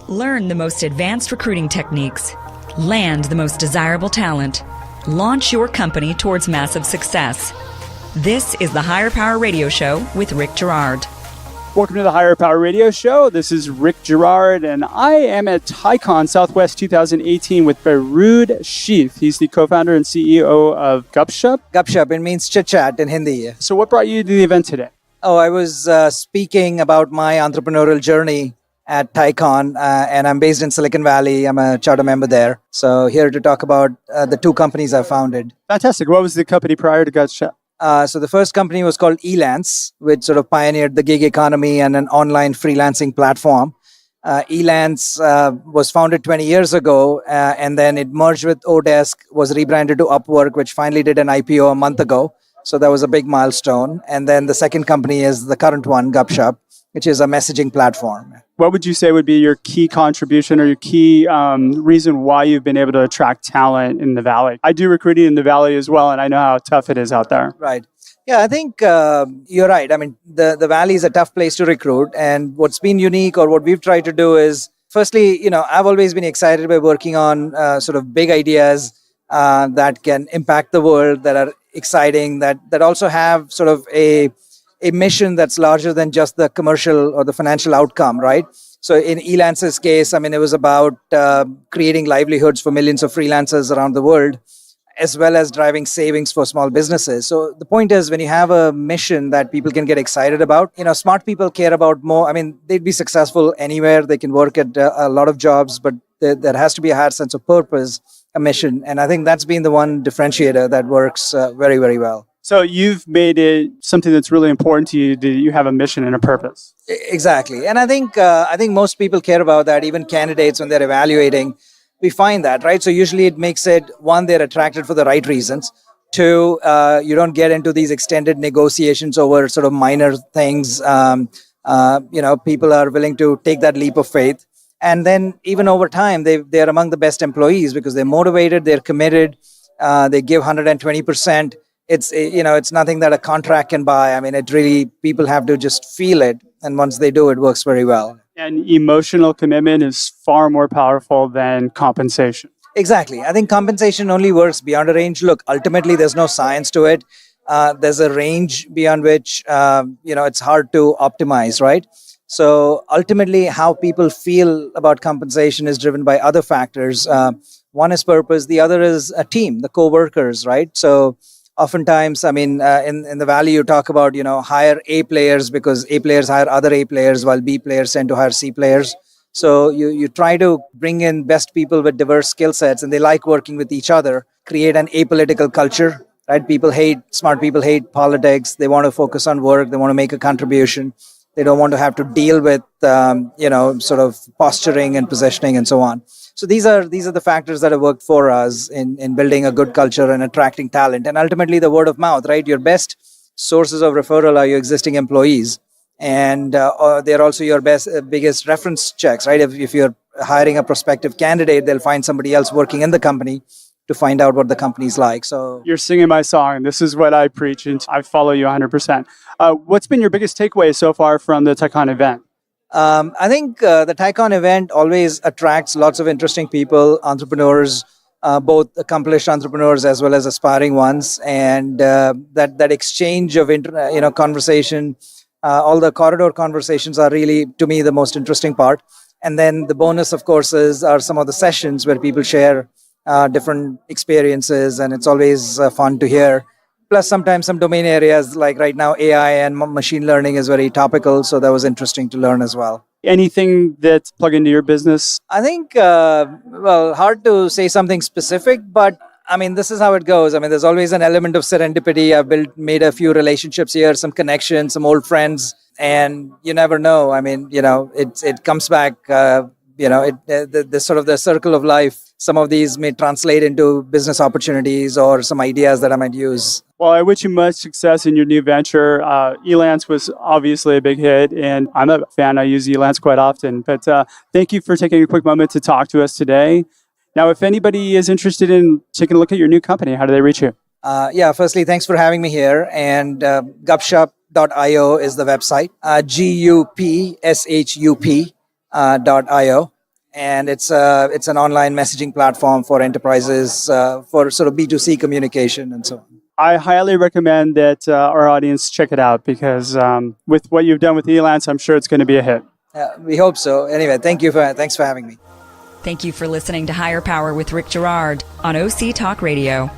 Learn the most advanced recruiting techniques. Land the most desirable talent. Launch your company towards massive success. This is the Higher Power Radio Show with Rick Girard. Welcome to the Higher Power Radio Show. This is Rick Girard, and I am at TiECon Southwest 2018 with Beerud Sheth. He's the co-founder and CEO of Gupshup. Gupshup, it means chit-chat in Hindi. So what brought you to the event today? Oh, I was speaking about my entrepreneurial journey at TiECon, and I'm based in Silicon Valley. I'm a charter member there. So here to talk about the two companies I founded. Fantastic. What was the company prior to Gupshup? So the first company was called Elance, which sort of pioneered the gig economy and an online freelancing platform. Elance was founded 20 years ago, and then it merged with Odesk, was rebranded to Upwork, which finally did an IPO a month ago. So that was a big milestone. And then the second company is the current one, Gupshup, which is a messaging platform. What would you say would be your key contribution or your key reason why you've been able to attract talent in the Valley? I do recruiting in the Valley as well, and I know how tough it is out there. Right. Yeah, I think you're right. I mean, the Valley is a tough place to recruit. And what's been unique or what we've tried to do is, firstly, I've always been excited by working on sort of big ideas that can impact the world, that are exciting, that also have sort of a mission that's larger than just the commercial or the financial outcome, right? So in Elance's case, I mean, it was about creating livelihoods for millions of freelancers around the world, as well as driving savings for small businesses. So the point is, when you have a mission that people can get excited about, smart people care about more. I mean, they'd be successful anywhere. They can work at a lot of jobs, but there has to be a higher sense of purpose, a mission. And I think that's been the one differentiator that works very, very well. So you've made it something that's really important to you, that you have a mission and a purpose. Exactly. And I think most people care about that, even candidates when they're evaluating. We find that, right? So usually it makes it, one, they're attracted for the right reasons. Two, you don't get into these extended negotiations over sort of minor things. People are willing to take that leap of faith. And then even over time, they're among the best employees because they're motivated, they're committed, they give 120%. It's nothing that a contract can buy. I mean, it really, people have to just feel it. And once they do, it works very well. And emotional commitment is far more powerful than compensation. Exactly. I think compensation only works beyond a range. Look, ultimately, there's no science to it. There's a range beyond which, it's hard to optimize, right? So ultimately, how people feel about compensation is driven by other factors. One is purpose. The other is a team, the co-workers, right? So oftentimes, I mean, in the Valley, you talk about, hire A players because A players hire other A players while B players tend to hire C players. So you try to bring in best people with diverse skill sets and they like working with each other, create an apolitical culture, right? Smart people hate politics. They want to focus on work. They want to make a contribution. They don't want to have to deal with, sort of posturing and positioning and so on. So these are the factors that have worked for us in building a good culture and attracting talent. And ultimately, the word of mouth, right? Your best sources of referral are your existing employees. And they're also your biggest reference checks, right? If you're hiring a prospective candidate, they'll find somebody else working in the company to find out what the company's like. So you're singing my song. This is what I preach, and I follow you 100%. What's been your biggest takeaway so far from the TiECon event? I think the TiECon event always attracts lots of interesting people, entrepreneurs, both accomplished entrepreneurs as well as aspiring ones, and that exchange of conversation, all the corridor conversations are really, to me, the most interesting part. And then the bonus, of course, are some of the sessions where people share different experiences, and it's always fun to hear. Plus, sometimes some domain areas, like right now, AI and machine learning is very topical. So that was interesting to learn as well. Anything that's plugged into your business? I think, hard to say something specific, but I mean, this is how it goes. I mean, there's always an element of serendipity. I've made a few relationships here, some connections, some old friends, and you never know. I mean, it comes back, the sort of the circle of life. Some of these may translate into business opportunities or some ideas that I might use. Well, I wish you much success in your new venture. Elance was obviously a big hit, and I'm a fan. I use Elance quite often. But thank you for taking a quick moment to talk to us today. Now, if anybody is interested in taking a look at your new company, how do they reach you? Firstly, thanks for having me here. And Gupshup.io is the website, Gupshup.io. and it's an online messaging platform for enterprises for sort of B2C communication and so on. I highly recommend that our audience check it out because with what you've done with Elance, I'm sure it's going to be a hit. We hope so. Anyway, thanks for having me. Thank you for listening to Higher Power with Rick Girard on OC Talk Radio.